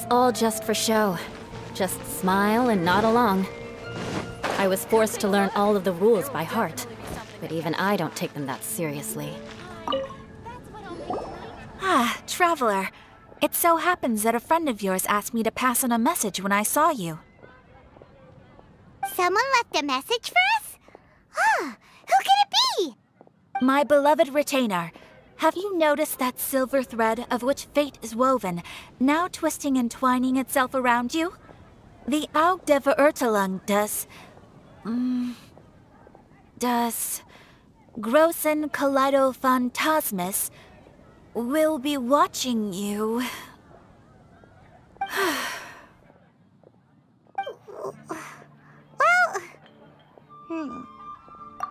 It's all just for show. Just smile and nod along. I was forced to learn all of the rules by heart, but even I don't take them that seriously. Ah, Traveler. It so happens that a friend of yours asked me to pass on a message when I saw you. Someone left a message for us? Ah, who can it be? My beloved retainer, have you noticed that silver thread of which fate is woven, now twisting and twining itself around you? The Aug der Verurteilung does Großen Kaleido-Phantasmus will be watching you.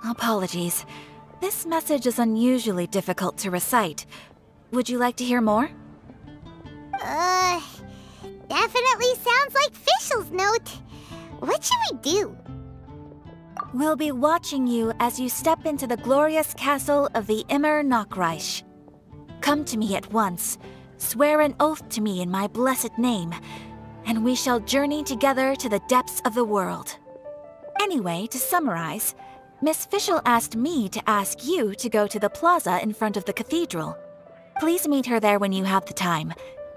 Apologies. This message is unusually difficult to recite. Would you like to hear more? Definitely sounds like Fischl's note. What should we do? We'll be watching you as you step into the glorious castle of the Immer Nachreich. Come to me at once, swear an oath to me in my blessed name, and we shall journey together to the depths of the world. Anyway, to summarize, Miss Fischl asked me to ask you to go to the plaza in front of the cathedral. Please meet her there when you have the time.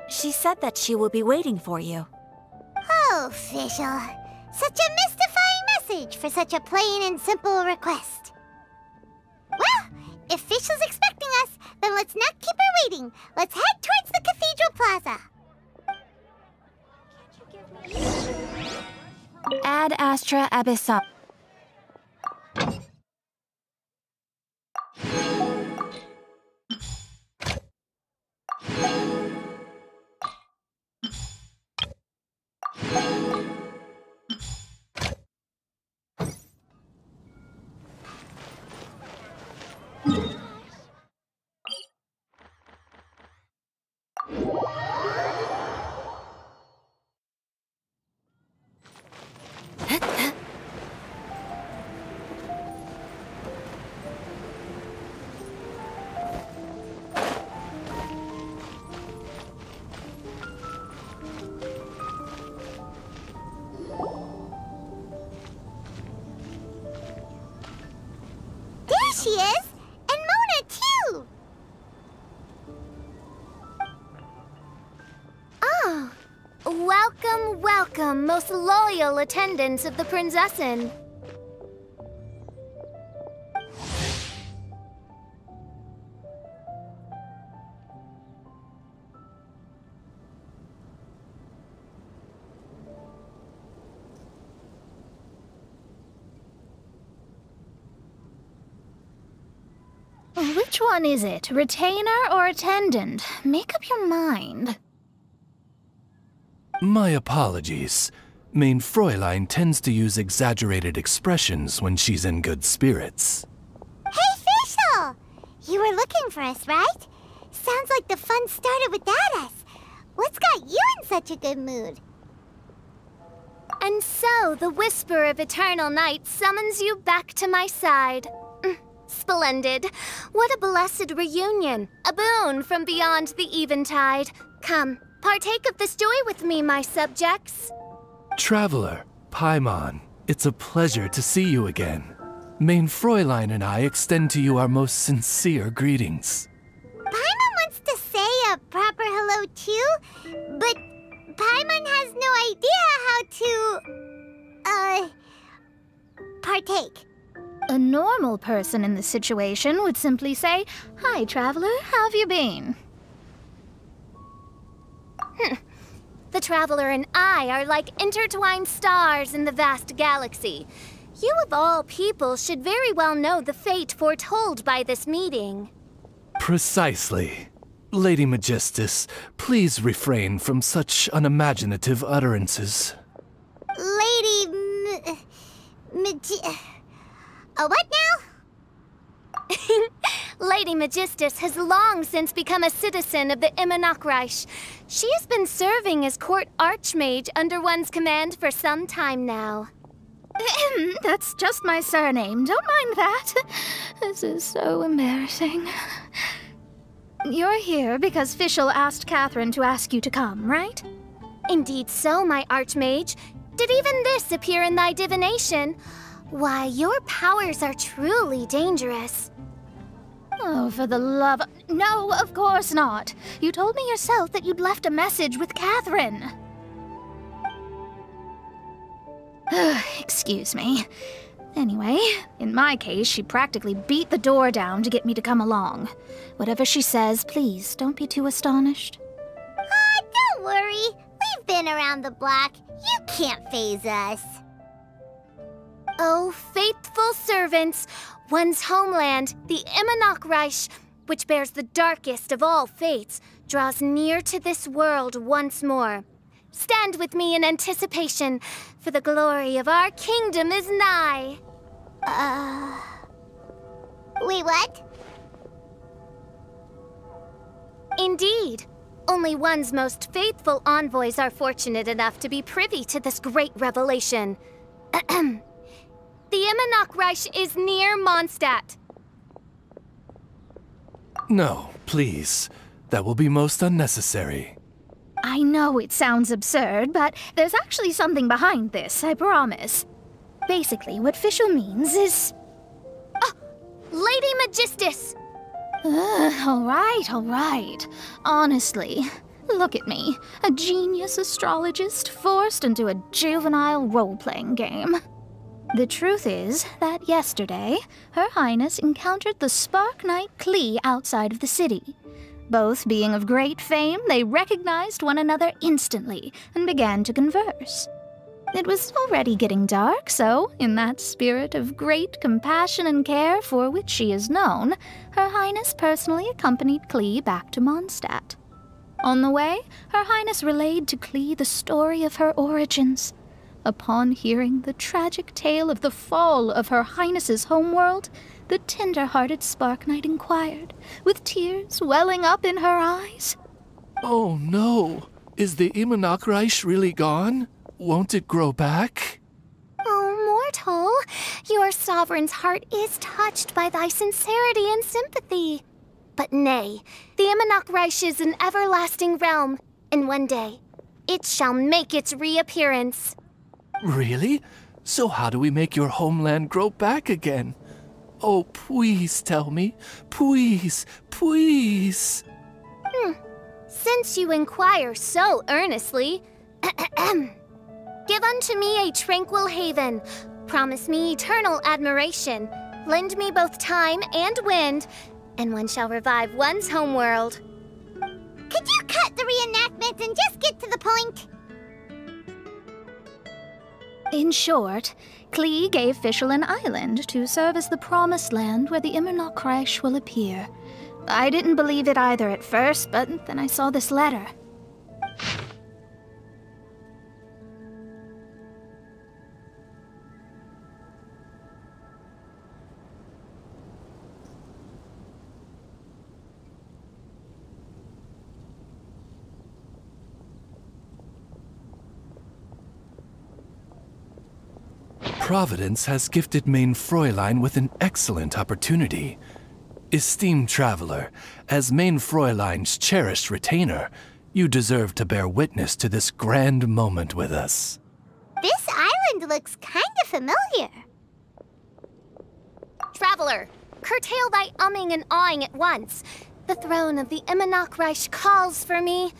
She said that she will be waiting for you. Oh, Fischl. Such a mystifying message for such a plain and simple request. Well, if Fischl's expecting us, then let's not keep her waiting. Let's head towards the cathedral plaza. Ad Astra Abyssal. There she is! And Mona, too! Oh. Welcome, welcome, most loyal attendants of the Prinzessin. Which one is it? Retainer or attendant? Make up your mind. My apologies. Mein Fräulein tends to use exaggerated expressions when she's in good spirits. Hey, Fischl! You were looking for us, right? Sounds like the fun started without us. What's got you in such a good mood? And so, the whisper of eternal night summons you back to my side. Splendid. What a blessed reunion. A boon from beyond the eventide. Come, partake of this joy with me, my subjects. Traveler, Paimon, it's a pleasure to see you again. Mein Fräulein and I extend to you our most sincere greetings. Paimon wants to say a proper hello too, but Paimon has no idea how to, partake. A normal person in this situation would simply say, "Hi, traveler, how have you been?" The traveler and I are like intertwined stars in the vast galaxy. You of all people should very well know the fate foretold by this meeting. Precisely. Lady Magistus, please refrain from such unimaginative utterances. Lady what now? Lady Magistus has long since become a citizen of the Immer Nachreich. She has been serving as court archmage under one's command for some time now. That's just my surname. Don't mind that. This is so embarrassing. You're here because Fischl asked Catherine to ask you to come, right? Indeed so, my Archmage. Did even this appear in thy divination? Why, your powers are truly dangerous. Oh, for the love... No, of course not. You told me yourself that you'd left a message with Catherine. Excuse me. Anyway, in my case, she practically beat the door down to get me to come along. Whatever she says, please don't be too astonished. Don't worry. We've been around the block. You can't faze us. Oh, faithful servants, one's homeland, the Immernochreich, which bears the darkest of all fates, draws near to this world once more. Stand with me in anticipation, for the glory of our kingdom is nigh. Wait, what? Indeed. Only one's most faithful envoys are fortunate enough to be privy to this great revelation. The Immernochreich is near Mondstadt. No, please. That will be most unnecessary. I know it sounds absurd, but there's actually something behind this, I promise. Basically, what Fischl means is... Lady Magistus! All right. Honestly, look at me. A genius astrologist forced into a juvenile role-playing game. The truth is that yesterday, Her Highness encountered the Spark Knight Klee outside of the city. Both being of great fame, they recognized one another instantly and began to converse. It was already getting dark, so, in that spirit of great compassion and care for which she is known, Her Highness personally accompanied Klee back to Mondstadt. On the way, Her Highness relayed to Klee the story of her origins. Upon hearing the tragic tale of the fall of Her Highness's homeworld, the tender-hearted Spark Knight inquired, with tears welling up in her eyes. Oh no! Is the Immernochreich really gone? Won't it grow back? Oh, mortal, your sovereign's heart is touched by thy sincerity and sympathy. But nay, the Immernochreich is an everlasting realm, and one day, it shall make its reappearance. Really? So how do we make your homeland grow back again? Oh, please tell me. Please, please. Since you inquire so earnestly, give unto me a tranquil haven. Promise me eternal admiration. Lend me both time and wind, and one shall revive one's homeworld. Could you cut the reenactment and just get to the point? In short, Klee gave Fischl an island to serve as the promised land where the Immernochreich will appear. I didn't believe it either at first, but then I saw this letter. Providence has gifted Main Fräulein with an excellent opportunity. Esteemed traveler, as Main Fräulein's cherished retainer, you deserve to bear witness to this grand moment with us. This island looks kinda familiar. Traveler, curtail thy umming and awing at once. The throne of the Immernochreich calls for me.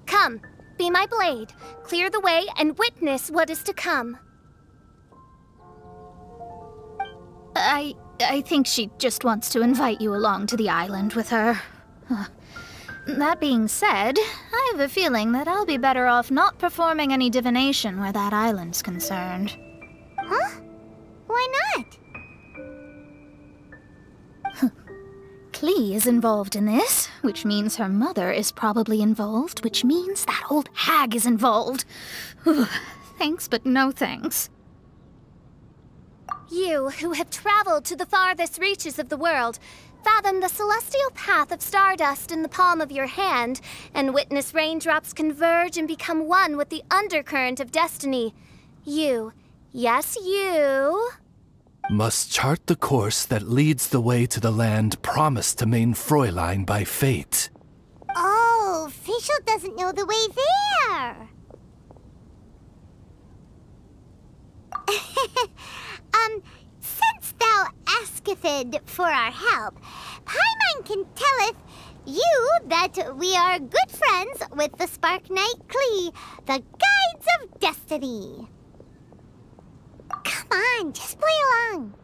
Come, be my blade, clear the way, and witness what is to come. I think she just wants to invite you along to the island with her. That being said, I have a feeling that I'll be better off not performing any divination where that island's concerned. Huh? Why not? Klee is involved in this, which means her mother is probably involved, which means that old hag is involved. Thanks, but no thanks. You, who have traveled to the farthest reaches of the world, fathom the celestial path of stardust in the palm of your hand, and witness raindrops converge and become one with the undercurrent of destiny. You, yes you... must chart the course that leads the way to the land promised to Main Fräulein by fate. Oh, Fischl doesn't know the way there. method for our help, Paimon can telleth you that we are good friends with the Spark Knight Klee, the Guides of Destiny. Come on, just play along.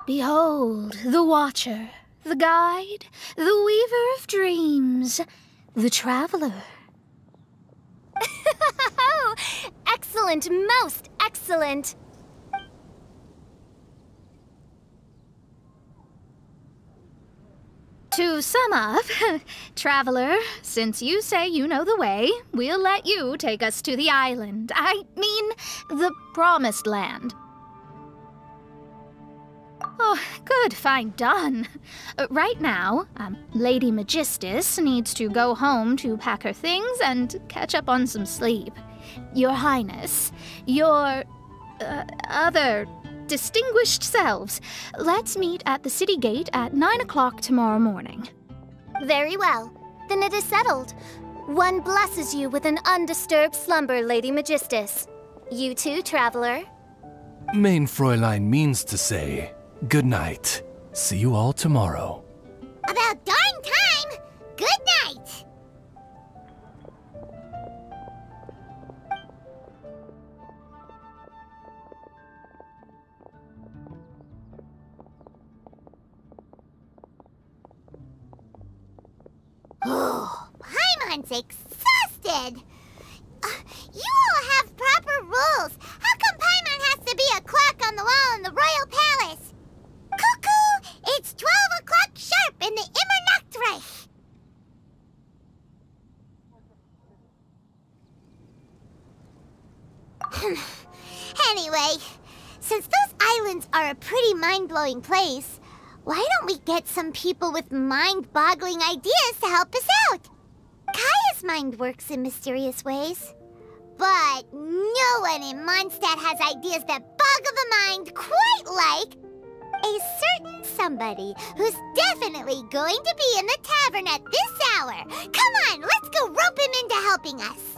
Behold, the Watcher, the Guide, the Weaver of Dreams, the Traveler. Excellent, most excellent. To sum up, Traveler, since you say you know the way, we'll let you take us to the island. I mean, the Promised Land. Oh, good, fine, done. Right now, Lady Magistus needs to go home to pack her things and catch up on some sleep. Your Highness, your other distinguished selves, let's meet at the city gate at 9 o'clock tomorrow morning. Very well. Then it is settled. One blesses you with an undisturbed slumber, Lady Magistus. You too, Traveler. Main Fräulein means to say, good night. See you all tomorrow. About darn time! Good night! Oh, Paimon's exhausted! You all have proper rules. How come Paimon has to be a clock on the wall in the royal palace? Cuckoo! It's 12 o'clock sharp in the Immer Nachtreich! Anyway, since those islands are a pretty mind-blowing place, why don't we get some people with mind-boggling ideas to help us out? Kaya's mind works in mysterious ways. But no one in Mondstadt has ideas that boggle the mind quite like a certain somebody who's definitely going to be in the tavern at this hour. Come on, let's go rope him into helping us.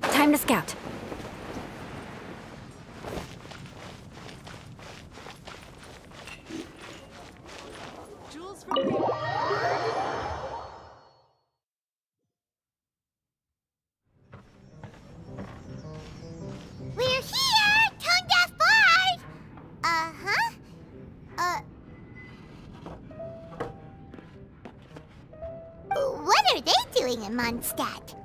Time to scout. We're here, tone-deaf bard! What are they doing in Mondstadt?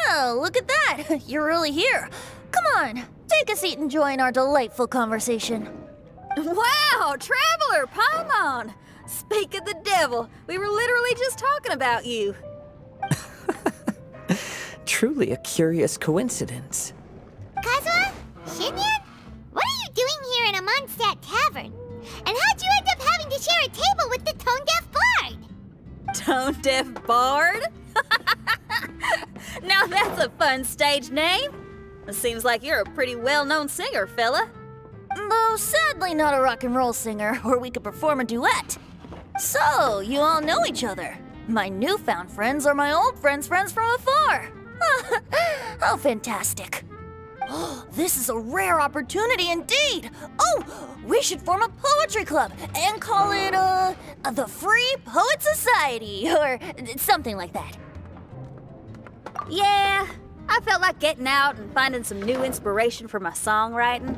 Well, look at that! You're really here. Come on, take a seat and join our delightful conversation. Wow, Traveler, Paimon! Speak of the devil, we were literally just talking about you. Truly a curious coincidence. Kazuha? Shinyan? What are you doing here in a Mondstadt tavern? And how'd you end up having to share a table with the tone-deaf bard? Tone-deaf bard? Now that's a fun stage name. It seems like you're a pretty well-known singer, fella. Though sadly not a rock and roll singer, or we could perform a duet. So, you all know each other. My newfound friends are my old friends' friends from afar. How fantastic. This is a rare opportunity indeed. Oh, we should form a poetry club and call it, the Free Poet Society, or something like that. Yeah, I felt like getting out and finding some new inspiration for my songwriting.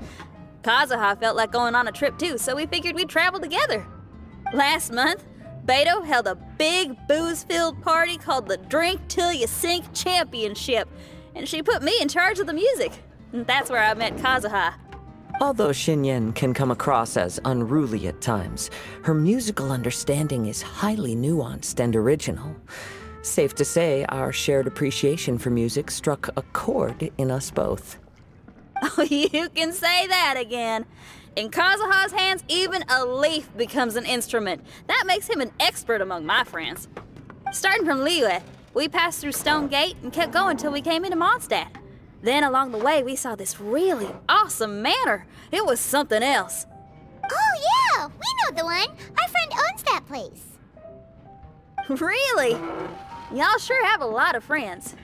Kazuha felt like going on a trip too, so we figured we'd travel together. Last month, Beto held a big booze-filled party called the Drink Till You Sink Championship, and she put me in charge of the music. And that's where I met Kazuha. Although Shinyan can come across as unruly at times, her musical understanding is highly nuanced and original. Safe to say, our shared appreciation for music struck a chord in us both. Oh, you can say that again. In Kazuha's hands, even a leaf becomes an instrument. That makes him an expert among my friends. Starting from Liyue, we passed through Stone Gate and kept going till we came into Mondstadt. Then along the way, we saw this really awesome manor. It was something else. Oh yeah, we know the one. Our friend owns that place. Really? Y'all sure have a lot of friends.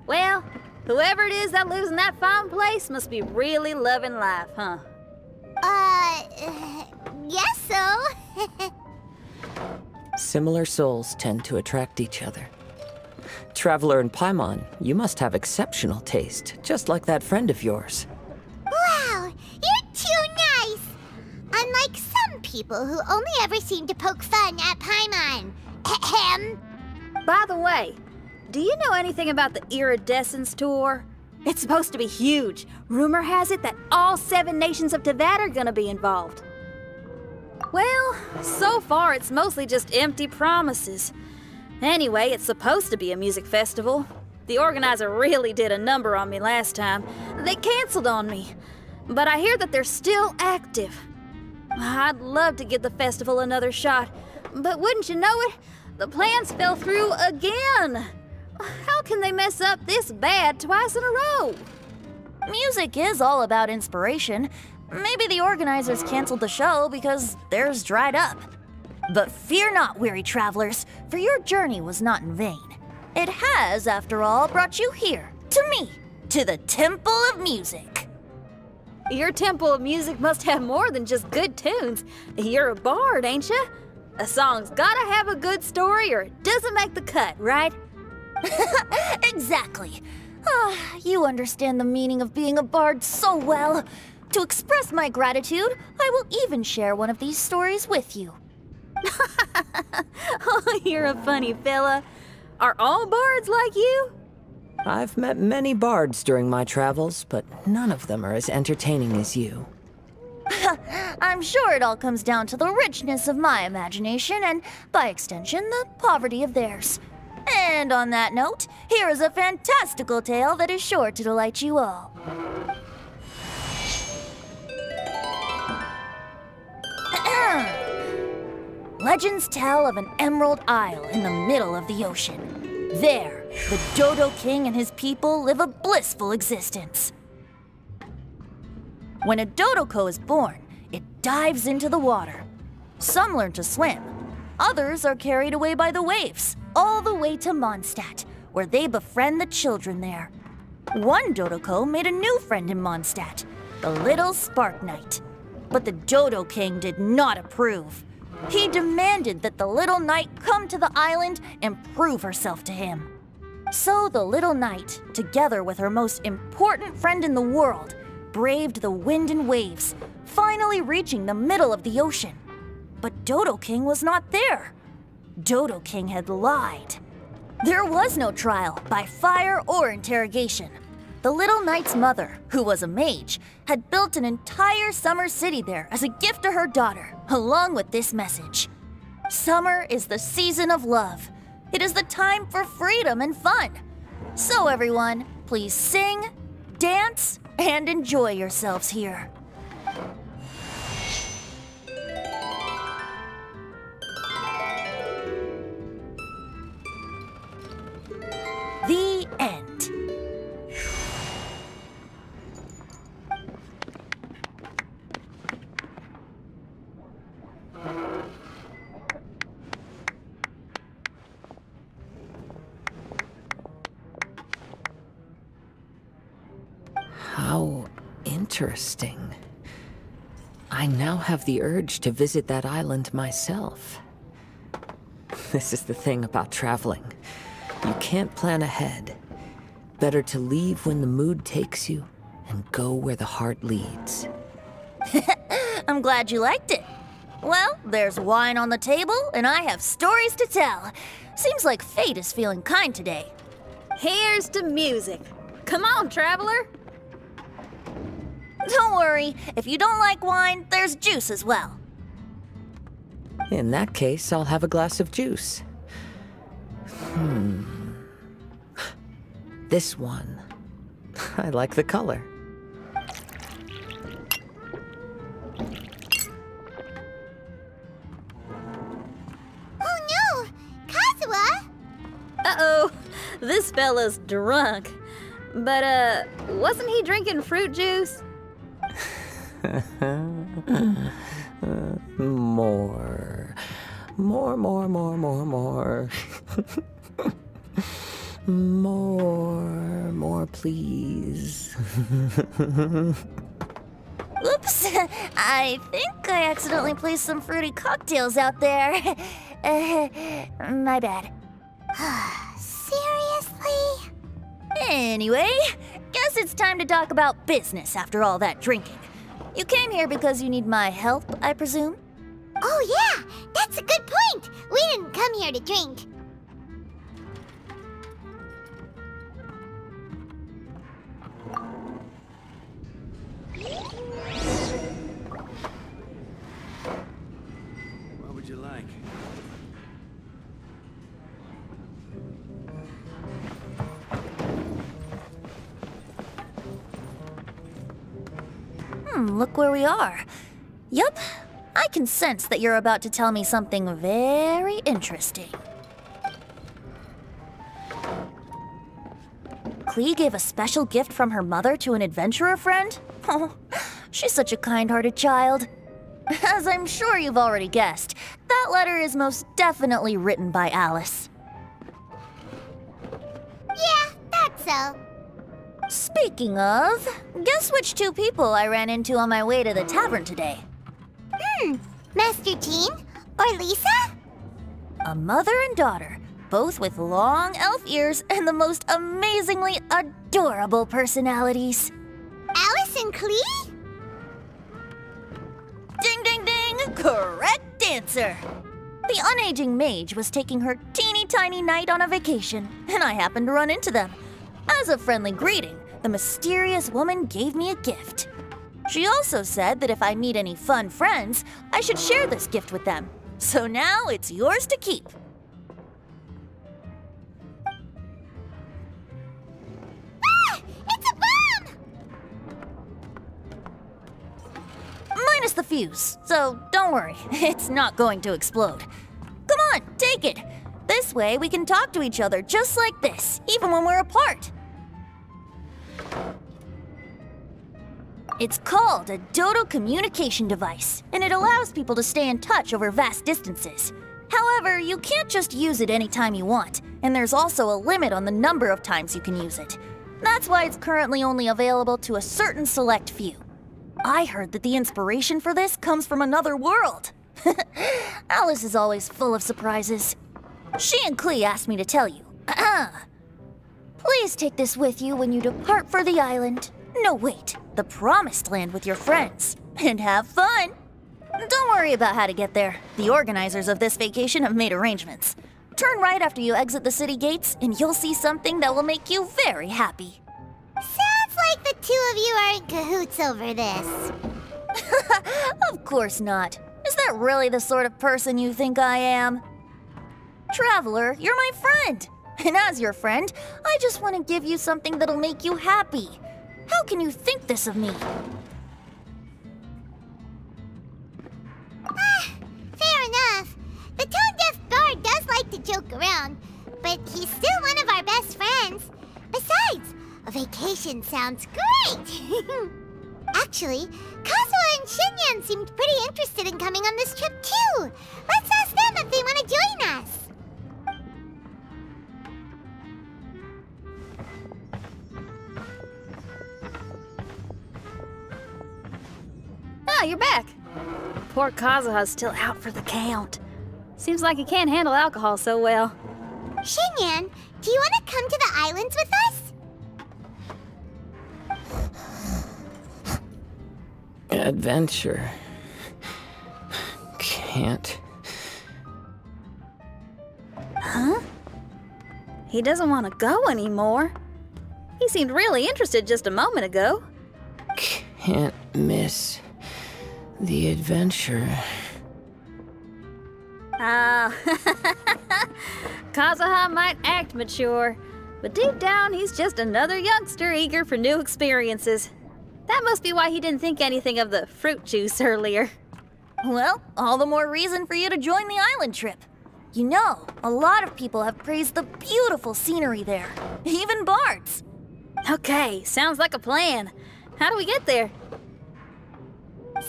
Well, whoever it is that lives in that fine place must be really loving life, huh? Guess so. Similar souls tend to attract each other. Traveler and Paimon, you must have exceptional taste, just like that friend of yours. Wow, you're too nice. Unlike some people who only ever seem to poke fun at Paimon. Ahem. By the way, do you know anything about the Iridescence Tour? It's supposed to be huge. Rumor has it that all 7 nations of Tevat are gonna be involved. Well, so far it's mostly just empty promises. Anyway, it's supposed to be a music festival. The organizer really did a number on me last time. They canceled on me. But I hear that they're still active. I'd love to give the festival another shot. But wouldn't you know it, the plans fell through again. How can they mess up this bad twice in a row? Music is all about inspiration. Maybe the organizers canceled the show because theirs dried up. But fear not, weary travelers, for your journey was not in vain. It has, after all, brought you here, to me, to the Temple of Music. Your Temple of Music must have more than just good tunes. You're a bard, ain't ya? A song's gotta have a good story or it doesn't make the cut, right? Exactly. You understand the meaning of being a bard so well. To express my gratitude, I will even share one of these stories with you. Oh, you're a funny fella. Are all bards like you? I've met many bards during my travels, but none of them are as entertaining as you. I'm sure it all comes down to the richness of my imagination and, by extension, the poverty of theirs. And on that note, here is a fantastical tale that is sure to delight you all. Legends tell of an emerald isle in the middle of the ocean. There, the Dodo King and his people live a blissful existence. When a Dodoko is born, it dives into the water. Some learn to swim. Others are carried away by the waves, all the way to Mondstadt, where they befriend the children there. One Dodoko made a new friend in Mondstadt, the little Spark Knight. But the Dodo King did not approve. He demanded that the little knight come to the island and prove herself to him. So the little knight, together with her most important friend in the world, braved the wind and waves, finally reaching the middle of the ocean. But Dodo King was not there. Dodo King had lied. There was no trial by fire or interrogation. The little knight's mother, who was a mage, had built an entire summer city there as a gift to her daughter, along with this message. Summer is the season of love. It is the time for freedom and fun. So everyone, please sing, dance, and enjoy yourselves here. The end. How interesting. I now have the urge to visit that island myself. This is the thing about traveling. You can't plan ahead. Better to leave when the mood takes you and go where the heart leads. I'm glad you liked it. Well, there's wine on the table, and I have stories to tell. Seems like fate is feeling kind today. Here's to music. Come on, traveler. Don't worry, if you don't like wine, there's juice as well. In that case, I'll have a glass of juice. This one. I like the color. Oh no! Kazuha! Uh-oh, this fella's drunk. But, wasn't he drinking fruit juice? More. More. More, please. Oops, I think I accidentally placed some fruity cocktails out there. My bad. Seriously? Anyway, guess it's time to talk about business after all that drinking. You came here because you need my help, I presume? Oh yeah, that's a good point. We didn't come here to drink. What would you like? Look where we are. Yup, I can sense that you're about to tell me something very interesting. Klee gave a special gift from her mother to an adventurer friend? Oh, she's such a kind-hearted child. As I'm sure you've already guessed, that letter is most definitely written by Alice. Yeah, that's so. Speaking of, guess which two people I ran into on my way to the tavern today? Master Jean? Or Lisa? A mother and daughter, both with long elf ears and the most amazingly adorable personalities. Alice and Klee? Ding, ding, ding! Correct answer! The unaging mage was taking her teeny tiny knight on a vacation, and I happened to run into them. As a friendly greeting, the mysterious woman gave me a gift. She also said that if I meet any fun friends, I should share this gift with them. So now it's yours to keep. Ah! It's a bomb! Minus the fuse, so don't worry, it's not going to explode. Come on, take it. This way we can talk to each other just like this, even when we're apart. It's called a Dodo communication device, and it allows people to stay in touch over vast distances. However, you can't just use it anytime you want, and there's also a limit on the number of times you can use it. That's why it's currently only available to a certain select few. I heard that the inspiration for this comes from another world. Alice is always full of surprises. She and Klee asked me to tell you. Please take this with you when you depart for the island. No, wait, the Promised Land with your friends. And have fun! Don't worry about how to get there. The organizers of this vacation have made arrangements. Turn right after you exit the city gates, and you'll see something that will make you very happy. Sounds like the two of you are in cahoots over this. Of course not. Is that really the sort of person you think I am? Traveler, you're my friend. And as your friend, I just want to give you something that'll make you happy. How can you think this of me? Fair enough. The tone-deaf bard does like to joke around, but he's still one of our best friends. Besides, a vacation sounds great! Actually, Kazuha and Shinyan seemed pretty interested in coming on this trip too. Let's ask them if they want to join us. Ah, you're back. Poor Kazuha's still out for the count. Seems like he can't handle alcohol so well. Shinyan, do you want to come to the islands with us? Adventure. Can't. Huh? He doesn't want to go anymore. He seemed really interested just a moment ago. Can't miss the adventure. Ah, Kazuha might act mature, but deep down he's just another youngster eager for new experiences. That must be why he didn't think anything of the fruit juice earlier. Well, all the more reason for you to join the island trip. You know, a lot of people have praised the beautiful scenery there, even Bart's. Okay, sounds like a plan. How do we get there?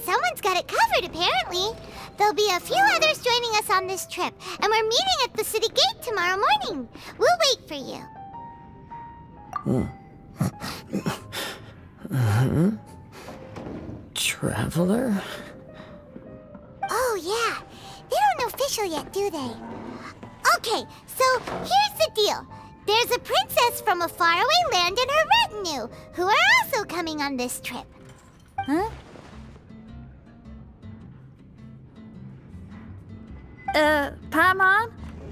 Someone's got it covered, apparently. There'll be a few others joining us on this trip, and we're meeting at the city gate tomorrow morning. We'll wait for you. Traveler? Oh, yeah. They don't know official yet, do they? Okay, so here's the deal. There's a princess from a faraway land and her retinue, who are also coming on this trip. Huh? Paimon,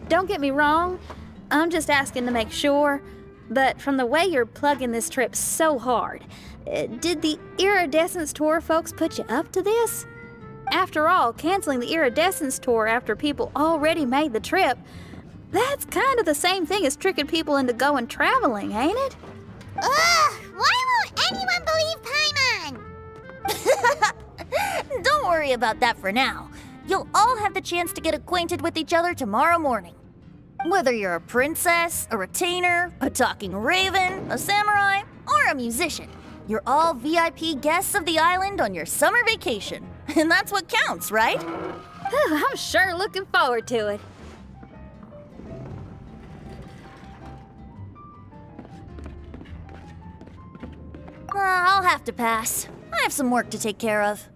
don't get me wrong. I'm just asking to make sure. But from the way you're plugging this trip so hard, did the Iridescence Tour folks put you up to this? After all, canceling the Iridescence Tour after people already made the trip, that's kind of the same thing as tricking people into going traveling, ain't it? Ugh! Why won't anyone believe Paimon? Don't worry about that for now. You'll all have the chance to get acquainted with each other tomorrow morning. Whether you're a princess, a retainer, a talking raven, a samurai, or a musician, you're all VIP guests of the island on your summer vacation. And that's what counts, right? I'm sure looking forward to it. I'll have to pass. I have some work to take care of.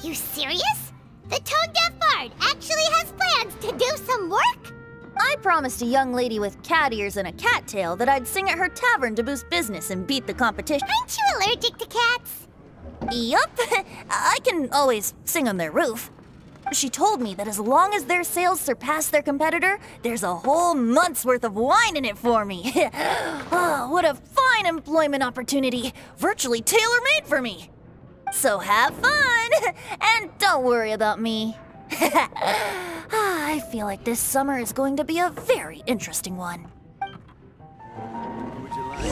You serious? The tone-deaf bard actually has plans to do some work? I promised a young lady with cat ears and a cat tail that I'd sing at her tavern to boost business and beat the competition. Aren't you allergic to cats? Yup. I can always sing on their roof. She told me that as long as their sales surpass their competitor, there's a whole month's worth of wine in it for me. Oh, what a fine employment opportunity. Virtually tailor-made for me. So have fun, and don't worry about me. I feel like this summer is going to be a very interesting one. Would you like?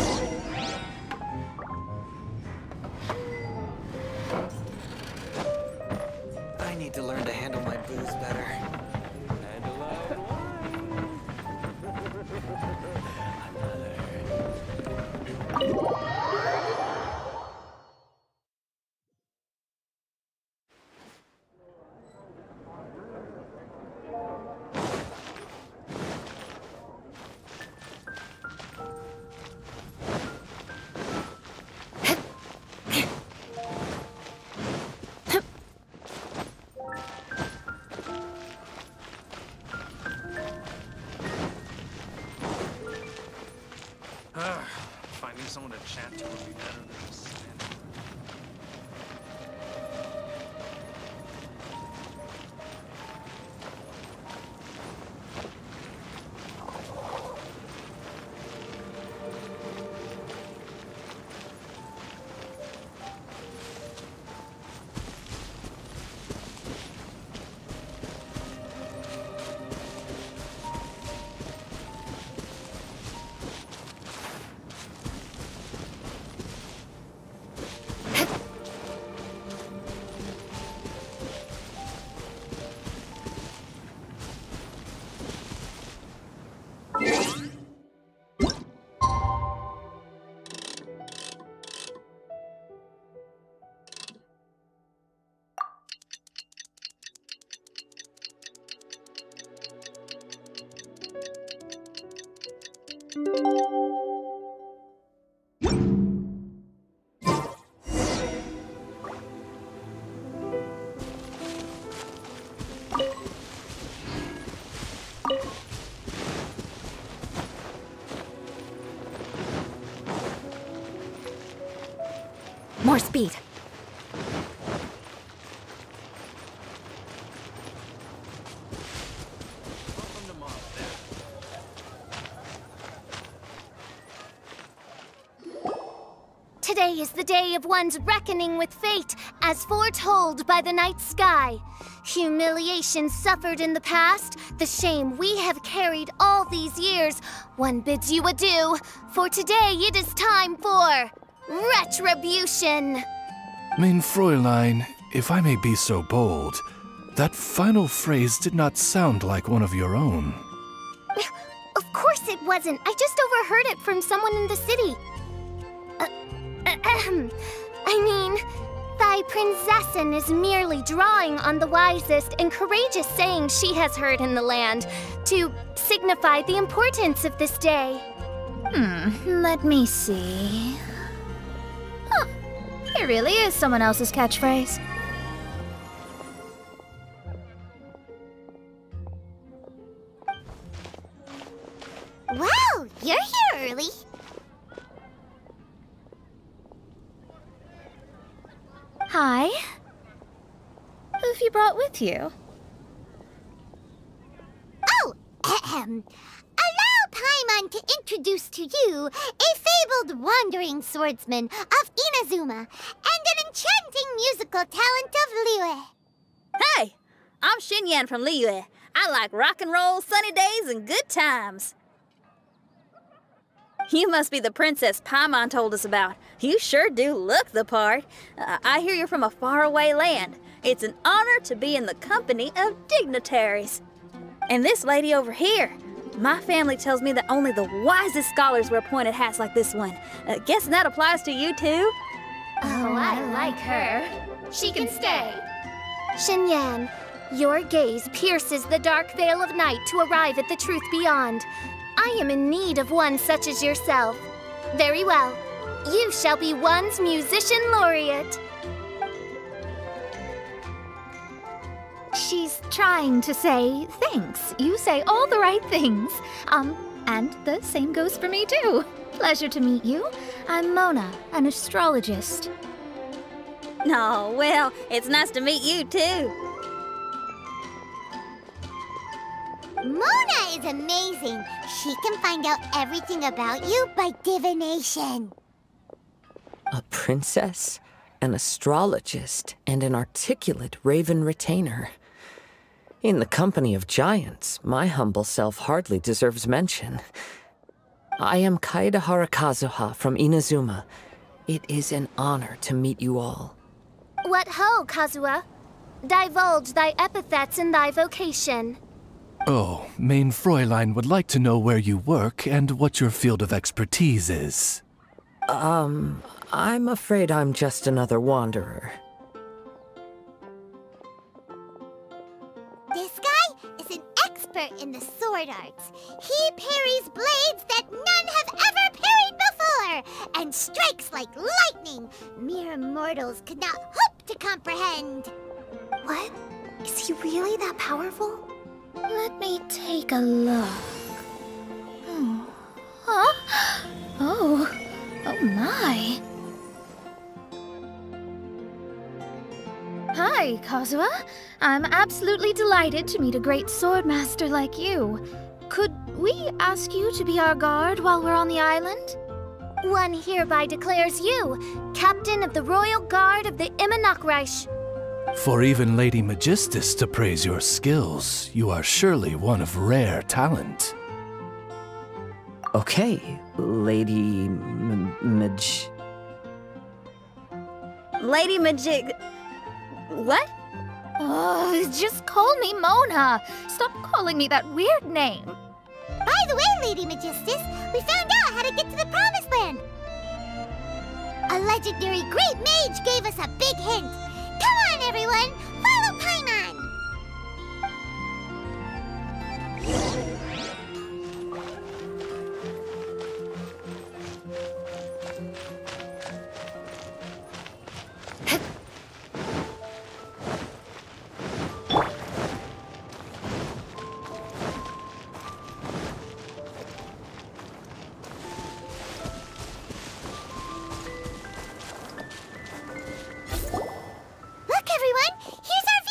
I need to learn to handle my booze better. Handle that wine. Finding someone to chat to would be better than just standing. More speed. Today is the day of one's reckoning with fate, as foretold by the night sky. Humiliation suffered in the past, the shame we have carried all these years, one bids you adieu, for today it is time for retribution. Mein Fräulein, if I may be so bold, that final phrase did not sound like one of your own. Of course it wasn't. I just overheard it from someone in the city. I mean, thy prinzessin is merely drawing on the wisest and courageous saying she has heard in the land to signify the importance of this day. Let me see. Huh, it really is someone else's catchphrase. Wow, you're here early. Hi. Who have you brought with you? Oh, allow Paimon to introduce to you a fabled wandering swordsman of Inazuma and an enchanting musical talent of Liyue. Hey, I'm Xinyan from Liyue. I like rock and roll, sunny days, and good times. You must be the princess Paimon told us about. You sure do look the part. I hear you're from a faraway land. It's an honor to be in the company of dignitaries. And this lady over here, my family tells me that only the wisest scholars wear pointed hats like this one. Guessing that applies to you too? Oh, I like her. She can stay. Xinyan, your gaze pierces the dark veil of night to arrive at the truth beyond. I am in need of one such as yourself. Very well. You shall be one's musician laureate. She's trying to say thanks. You say all the right things. And the same goes for me too. Pleasure to meet you. I'm Mona, an astrologist. Oh, well, it's nice to meet you too. Mona is amazing. She can find out everything about you by divination. A princess, an astrologist, and an articulate raven retainer. In the company of giants, my humble self hardly deserves mention. I am Kaeda Harakazuha from Inazuma. It is an honor to meet you all. What ho, Kazuha? Divulge thy epithets and thy vocation. Oh, Mein Fräulein would like to know where you work and what your field of expertise is. I'm afraid I'm just another wanderer. This guy is an expert in the sword arts. He parries blades that none have ever parried before, and strikes like lightning mere mortals could not hope to comprehend. What? Is he really that powerful? Let me take a look. Huh? Oh my. Hi, Kazuha. I'm absolutely delighted to meet a great swordmaster like you. Could we ask you to be our guard while we're on the island? One hereby declares you captain of the Royal Guard of the Immernachtreich. For even Lady Magistus to praise your skills, you are surely one of rare talent. Okay, Lady Lady Majig... What? Oh, just call me Mona. Stop calling me that weird name. By the way, Lady Magistus, we found out how to get to the Promised Land. A legendary great mage gave us a big hint. Come on, everyone! Follow Paimon! Look, everyone! Here's our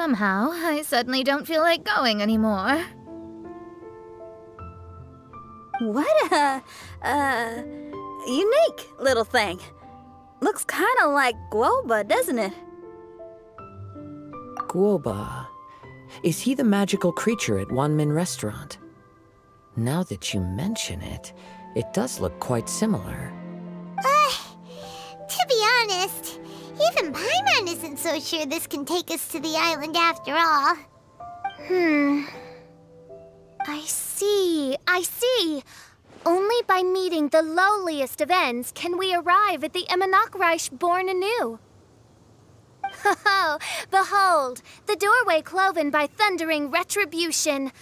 Somehow, I suddenly don't feel like going anymore. What a unique little thing. Looks kind of like Guoba, doesn't it? Guoba. Is he the magical creature at Wanmin Restaurant? Now that you mention it, it does look quite similar. To be honest, even Paimon isn't so sure this can take us to the island after all. I see. Only by meeting the lowliest of ends can we arrive at the Imanakreich born anew. Ho, behold, the doorway cloven by thundering retribution.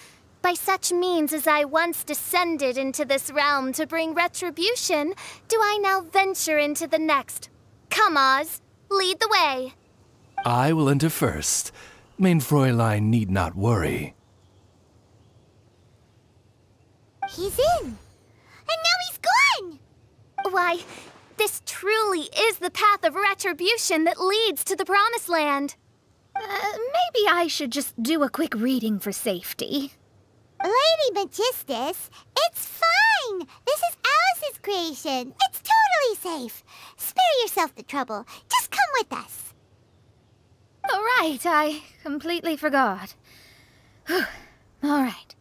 By such means as I once descended into this realm to bring retribution, do I now venture into the next. Come, Oz, lead the way. I will enter first. Main Fräulein need not worry. He's in. And now he's gone! Why, this truly is the path of retribution that leads to the Promised Land. Maybe I should just do a quick reading for safety. Lady Magistus, it's fine! This is Alice's creation. It's totally safe. Spare yourself the trouble. Just come with us. All right, I completely forgot. All right.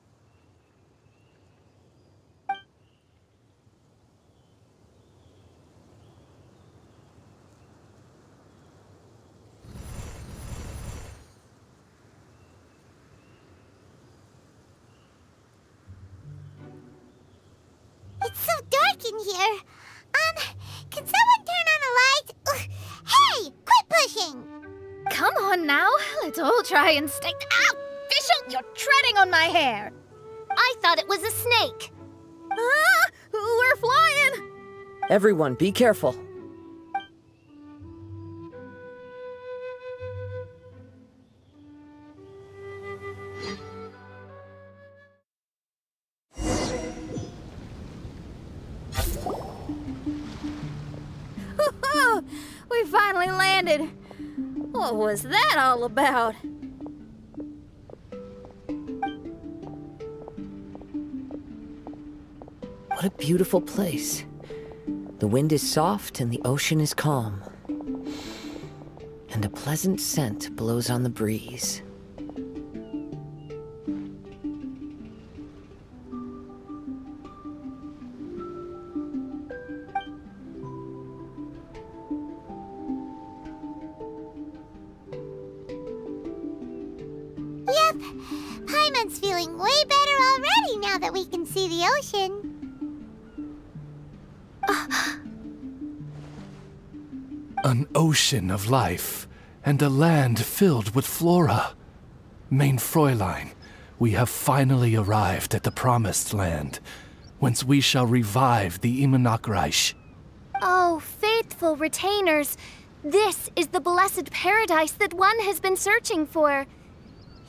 It's so dark in here. Can someone turn on a light? Ugh. Hey, quit pushing! Come on now, let's all try and stay. Ow! Fischl, you're treading on my hair! I thought it was a snake. Ah! We're flying! Everyone, be careful. We finally landed. What was that all about? What a beautiful place. The wind is soft and the ocean is calm. And a pleasant scent blows on the breeze. Yep, Paimon's feeling way better already now that we can see the ocean. An ocean of life, and a land filled with flora. Main Fräulein, we have finally arrived at the Promised Land, whence we shall revive the Imanakreich. Oh, faithful retainers, this is the blessed paradise that one has been searching for.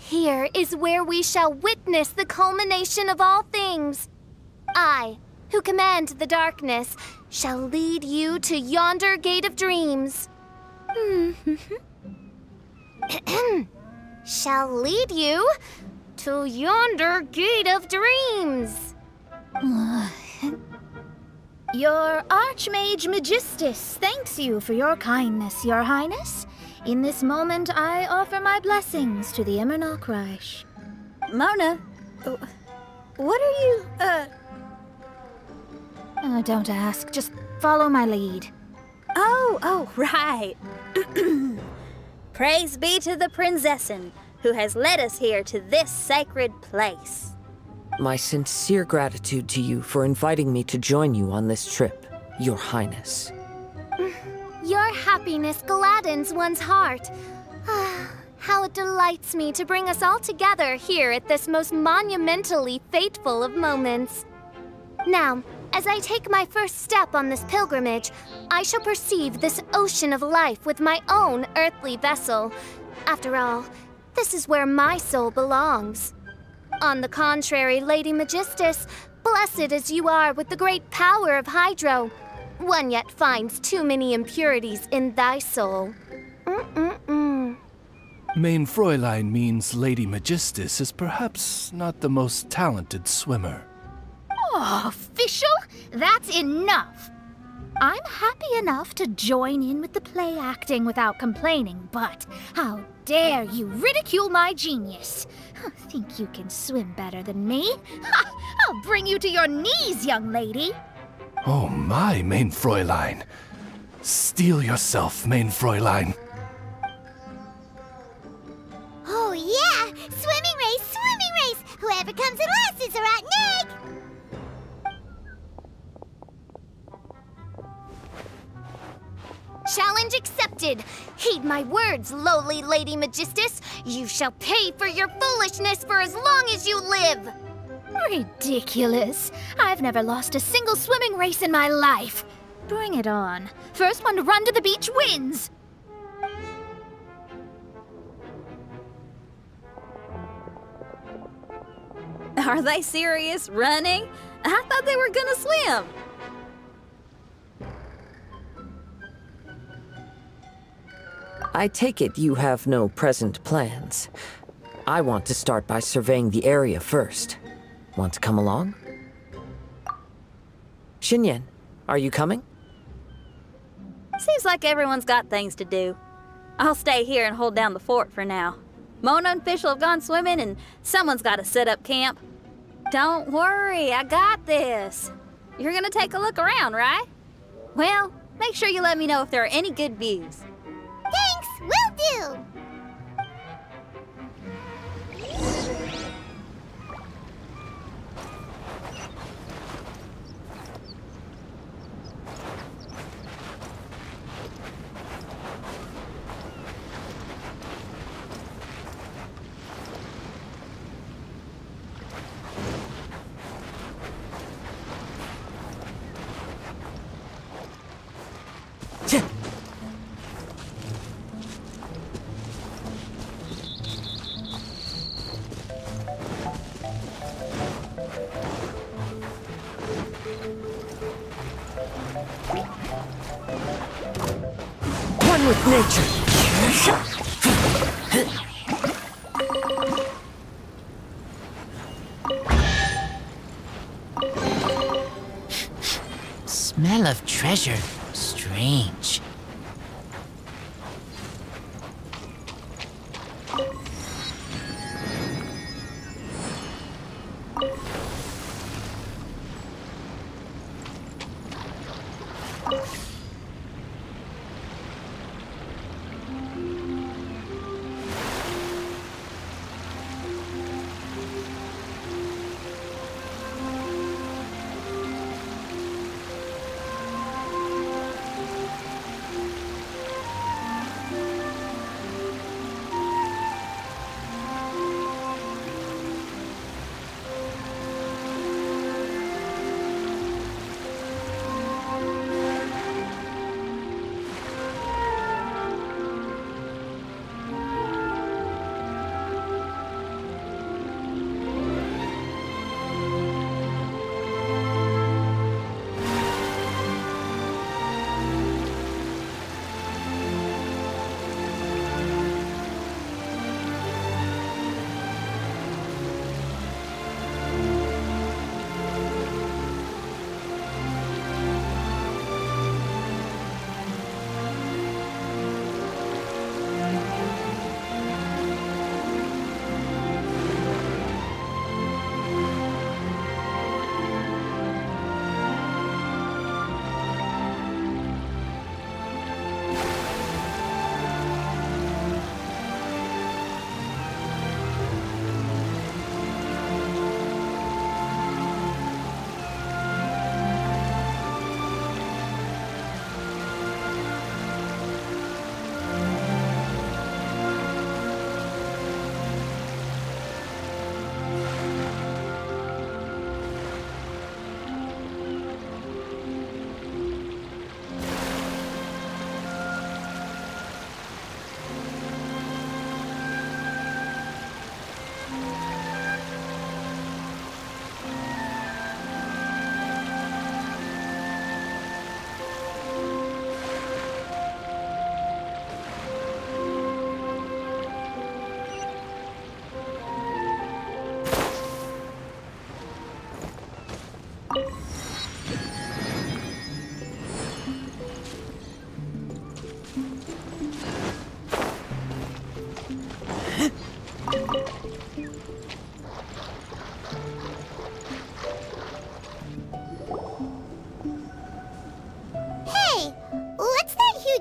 Here is where we shall witness the culmination of all things. I, who command the darkness, shall lead you to yonder gate of dreams. Shall lead you to yonder gate of dreams. Your Archmage Magistus thanks you for your kindness, Your Highness. In this moment, I offer my blessings to the Imanakreich. Mona, what are you, Don't ask, just follow my lead. Oh, right. Praise be to the Prinzessin, who has led us here to this sacred place. My sincere gratitude to you for inviting me to join you on this trip, Your Highness. Your happiness gladdens one's heart. How it delights me to bring us all together here at this most monumentally fateful of moments. Now, as I take my first step on this pilgrimage, I shall perceive this ocean of life with my own earthly vessel. After all, this is where my soul belongs. On the contrary, Lady Magistus, blessed as you are with the great power of Hydro, one yet finds too many impurities in thy soul. Main Fräulein means Lady Magistus is perhaps not the most talented swimmer. Oh, official? That's enough! I'm happy enough to join in with the play acting without complaining, but how dare you ridicule my genius? Think you can swim better than me? Ha! I'll bring you to your knees, young lady! Oh my, Main Fräulein. Steel yourself, Main Fräulein. Oh yeah! Swimming race, swimming race! Whoever comes in last is a rotten egg! Challenge accepted! Heed my words, lowly Lady Magistus! You shall pay for your foolishness for as long as you live! Ridiculous! I've never lost a single swimming race in my life! Bring it on. First one to run to the beach wins! Are they serious? Running? I thought they were gonna swim. I take it you have no present plans. I want to start by surveying the area first. Want to come along? Xinyan, are you coming? Seems like everyone's got things to do. I'll stay here and hold down the fort for now. Mona and Fischl have gone swimming and someone's got to set up camp. Don't worry, I got this. You're gonna take a look around, right? Well, make sure you let me know if there are any good views. Thanks, will do! One with nature. Smell of treasure. Strange.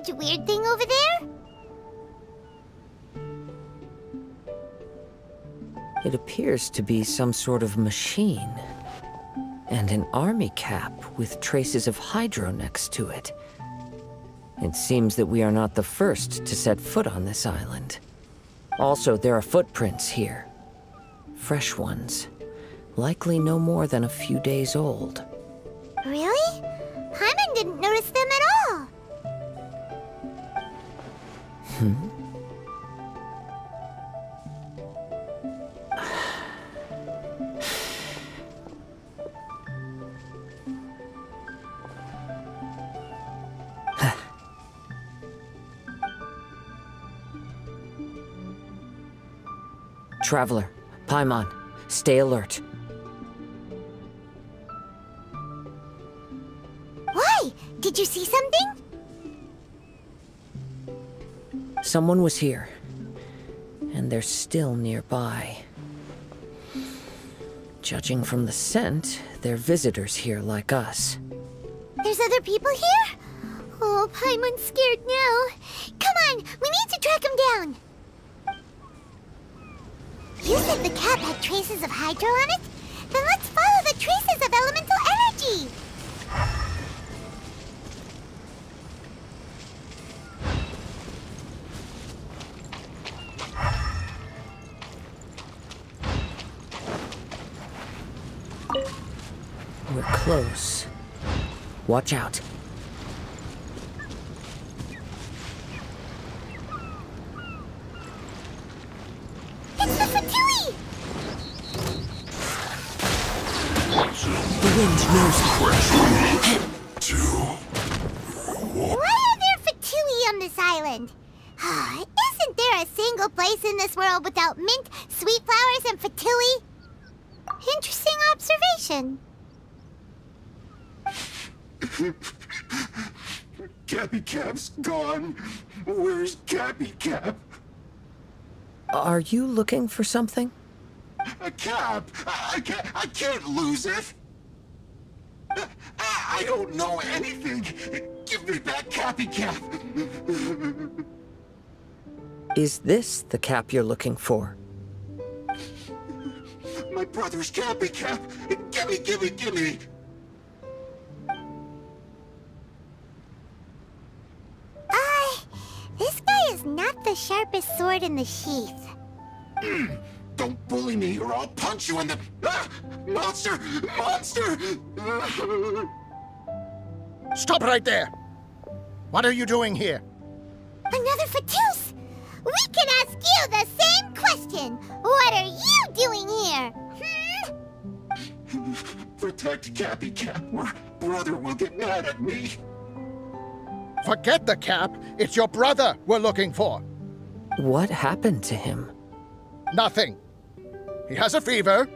huge weird thing over there? It appears to be some sort of machine. And an army cap with traces of hydro next to it. It seems that we are not the first to set foot on this island. Also, there are footprints here. Fresh ones. Likely no more than a few days old. Really? Paimon didn't notice them at all. Traveler, Paimon, stay alert. Why? Did you see something? Someone was here. And they're still nearby. Judging from the scent, they're visitors here like us. There's other people here? Oh, Paimon's scared now. Come on, we need to track him down. You said the cap had traces of hydro on it? Then let's follow the traces of elemental energy! We're close. Watch out. It's the Fatui! The wind knows pressure. Why are there Fatui on this island? Isn't there a single place in this world without mint, sweet flowers, and Fatui? Interesting observation. Cappy Cap's gone. Where's Cappy Cap? Are you looking for something? A cap! I can't lose it! I don't know anything! Give me back Cappy Cap! Is this the cap you're looking for? My brother's Cappy Cap! Gimme, gimme, gimme! This guy is not the sharpest sword in the sheath. Don't bully me or I'll punch you in the... Monster! Monster! Stop right there! What are you doing here? Another Fatus! We can ask you the same question! What are you doing here? Protect Cappy Cap or brother will get mad at me. Forget the cap. It's your brother we're looking for. What happened to him? Nothing. He has a fever.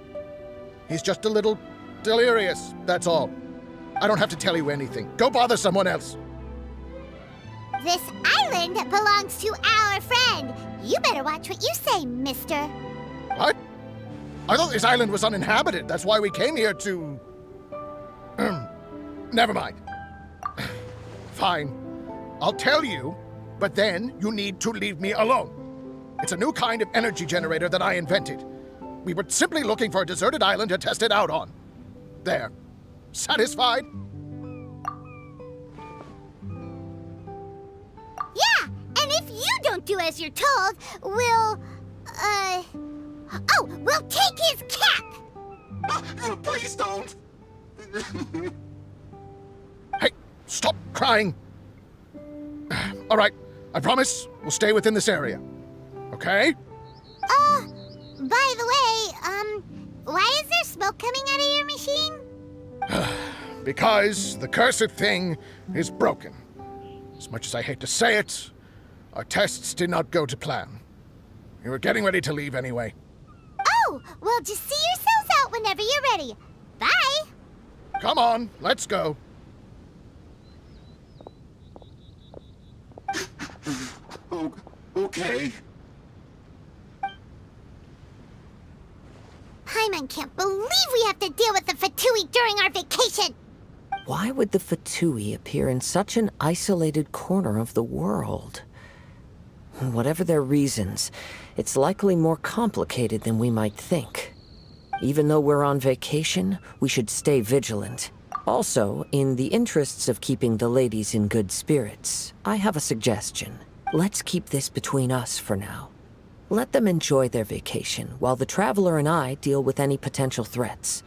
He's just a little delirious, that's all. I don't have to tell you anything. Go bother someone else. This island belongs to our friend. You better watch what you say, mister. What? I thought this island was uninhabited. That's why we came here to... Never mind. Fine. I'll tell you, but then you need to leave me alone. It's a new kind of energy generator that I invented. We were simply looking for a deserted island to test it out on. There. Satisfied? Yeah, and if you don't do as you're told, we'll take his cap! Please don't! Hey, stop crying! All right, I promise we'll stay within this area. Okay? By the way, why is there smoke coming out of your machine? Because the cursed thing is broken. As much as I hate to say it, our tests did not go to plan. We were getting ready to leave anyway. Oh, well, just see yourselves out whenever you're ready. Bye! Come on, let's go. Oh, okay. Paimon can't believe we have to deal with the Fatui during our vacation! Why would the Fatui appear in such an isolated corner of the world? Whatever their reasons, it's likely more complicated than we might think. Even though we're on vacation, we should stay vigilant. Also, in the interests of keeping the ladies in good spirits, I have a suggestion. Let's keep this between us for now. Let them enjoy their vacation, while the Traveler and I deal with any potential threats.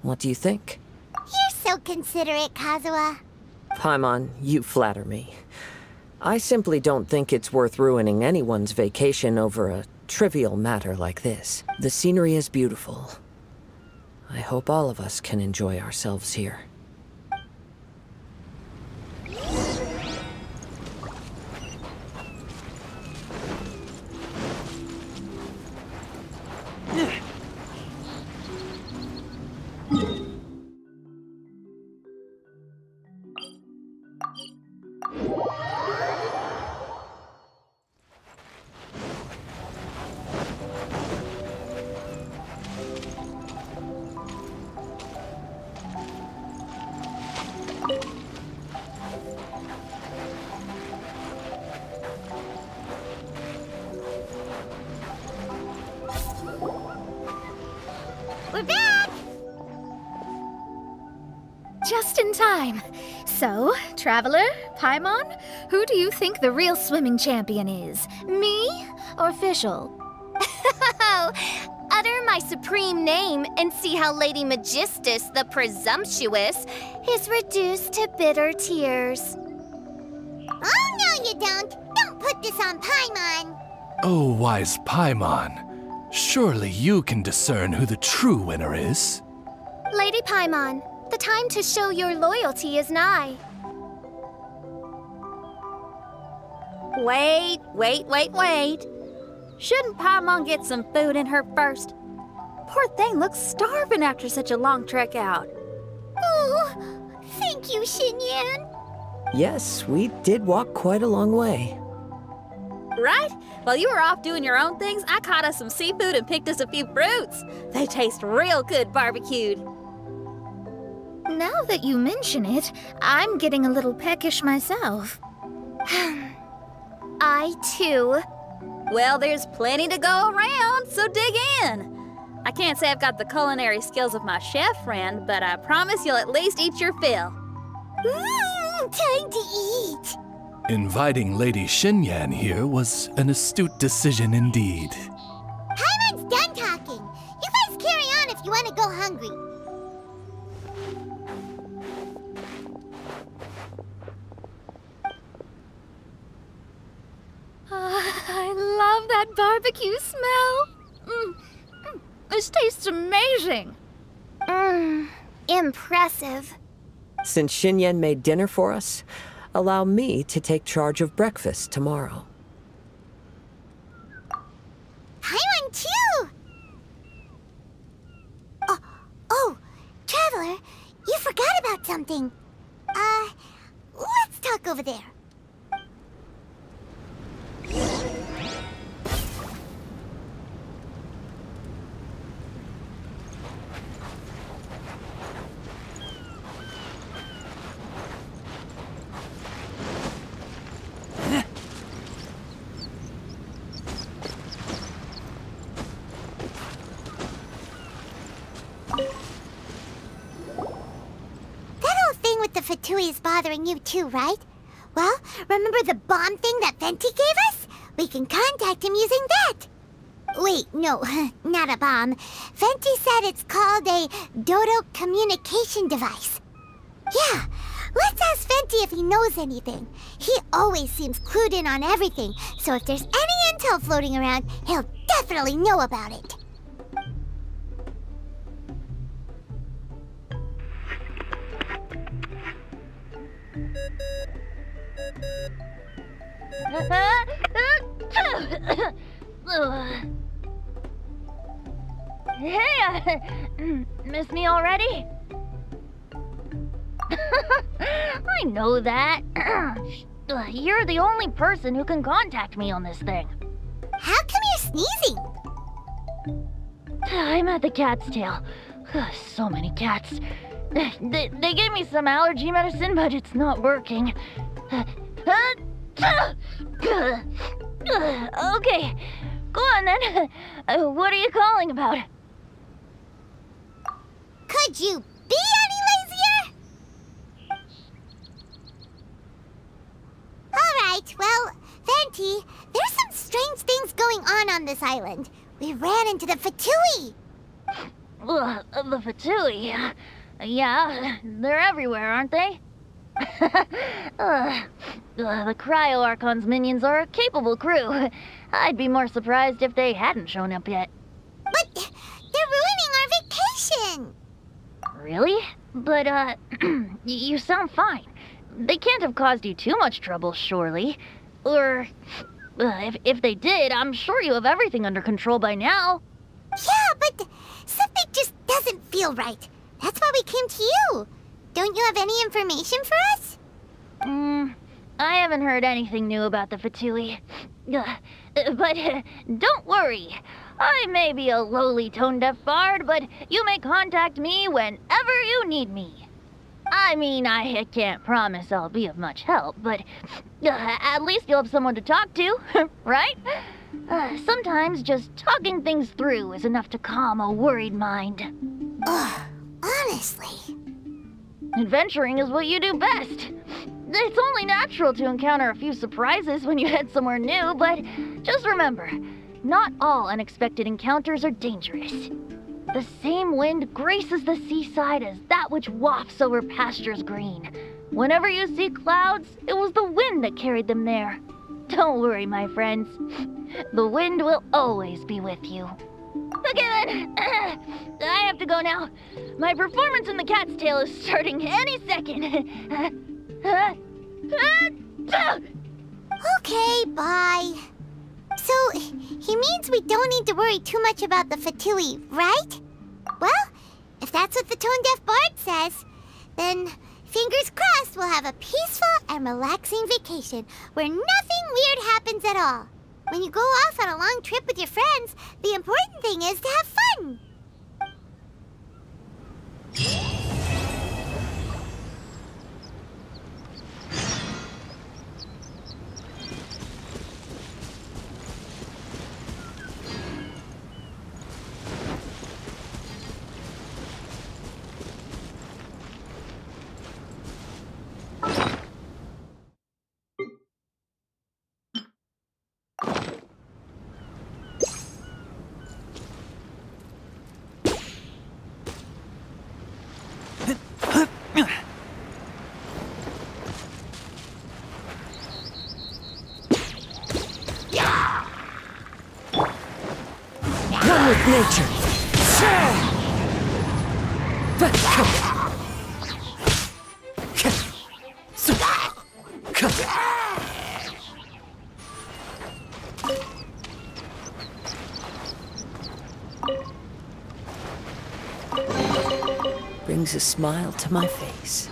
What do you think? You're so considerate, Kazuha. Paimon, you flatter me. I simply don't think it's worth ruining anyone's vacation over a trivial matter like this. The scenery is beautiful. I hope all of us can enjoy ourselves here. We're back! Just in time. So, Traveler, Paimon, who do you think the real swimming champion is? Me or Fischl? Utter my supreme name and see how Lady Magistus the Presumptuous is reduced to bitter tears. Oh, no you don't! Don't put this on Paimon! Oh, wise Paimon. Surely you can discern who the true winner is. Lady Paimon, the time to show your loyalty is nigh. Wait. Shouldn't Paimon get some food in her first? Poor thing looks starving after such a long trek out. Oh, thank you, Xinyan. Yes, we did walk quite a long way. Right? While you were off doing your own things, I caught us some seafood and picked us a few fruits. They taste real good barbecued. Now that you mention it, I'm getting a little peckish myself. I, too. Well, there's plenty to go around, so dig in. I can't say I've got the culinary skills of my chef friend, but I promise you'll at least eat your fill. Time to eat. Inviting Lady Xinyan here was an astute decision indeed. Paimon's done talking. You guys carry on if you want to go hungry. I love that barbecue smell. This tastes amazing. Impressive. Since Xinyan made dinner for us, allow me to take charge of breakfast tomorrow. Paimon too! Oh, Traveler, you forgot about something. Let's talk over there. The Fatui is bothering you too, right? Well, remember the bomb thing that Venti gave us? We can contact him using that. Wait, no, not a bomb. Venti said it's called a Dodo communication device. Yeah, let's ask Venti if he knows anything. He always seems clued in on everything, so if there's any intel floating around, he'll definitely know about it. Hey, miss me already? I know that. You're the only person who can contact me on this thing. How come you're sneezing? I'm at the cat's tail. So many cats. They gave me some allergy medicine, but it's not working. Okay, go on then. What are you calling about? Could you be any lazier? Alright, well, Venti, there's some strange things going on this island. We ran into the Fatui. The Fatui? Yeah, they're everywhere, aren't they? The Cryo Archon's minions are a capable crew. I'd be more surprised if they hadn't shown up yet. But they're ruining our vacation! Really? But, you sound fine. They can't have caused you too much trouble, surely. Or, if they did, I'm sure you have everything under control by now. Yeah, but something just doesn't feel right. That's why we came to you. Don't you have any information for us? I haven't heard anything new about the Fatui. But don't worry. I may be a lowly tone-deaf bard, but you may contact me whenever you need me. I mean, I can't promise I'll be of much help, but at least you'll have someone to talk to, right? Sometimes just talking things through is enough to calm a worried mind. Honestly. Adventuring is what you do best. It's only natural to encounter a few surprises when you head somewhere new, but just remember, not all unexpected encounters are dangerous. The same wind graces the seaside as that which wafts over pastures green. Whenever you see clouds, it was the wind that carried them there. Don't worry, my friends. The wind will always be with you. Okay then, I have to go now. My performance in the Cat's Tail is starting any second. Okay, bye. So, he means we don't need to worry too much about the Fatui, right? Well, if that's what the tone-deaf bard says, then fingers crossed we'll have a peaceful and relaxing vacation where nothing weird happens at all. When you go off on a long trip with your friends, the important thing is to have fun. Nature. Brings a smile to my face.